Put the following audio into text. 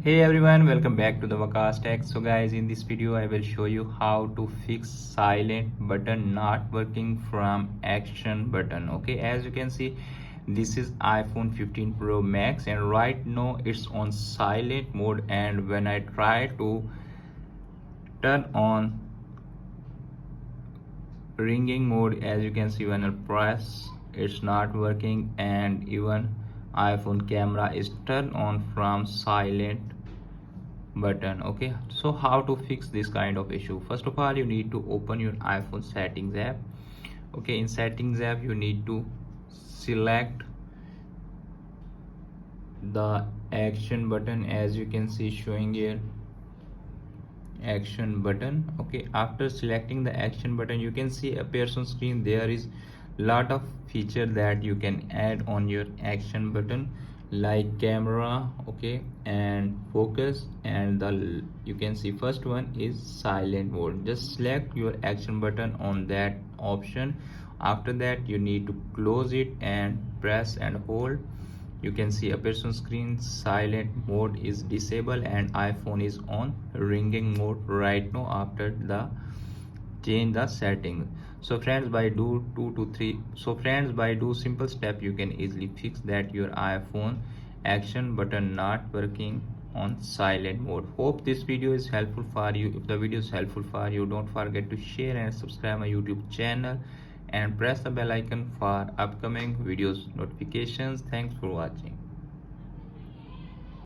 Hey everyone, welcome back to the Vakas Tech. So guys, in this video I will show you how to fix silent button not working from action button. Okay, as you can see, this is iPhone 15 Pro Max and right now it's on silent mode, and when I try to turn on ringing mode, as you can see, when I press it's not working, and even iPhone camera is turned on from silent button. Okay, so how to fix this kind of issue? First of all, you need to open your iPhone settings app. Okay, in settings app you need to select the action button, as you can see showing here, action button. Okay, after selecting the action button, you can see appears on screen there is lot of feature that you can add on your action button, like camera, okay, and focus, and the you can see first one is silent mode. Just select your action button on that option. After that you need to close it and press and hold. You can see appears on screen silent mode is disabled and iPhone is on ringing mode right now after the change the setting. So friends, by do simple step you can easily fix that your iPhone action button not working on silent mode. Hope this video is helpful for you. If the video is helpful for you, don't forget to share and subscribe my YouTube channel and press the bell icon for upcoming videos notifications. Thanks for watching.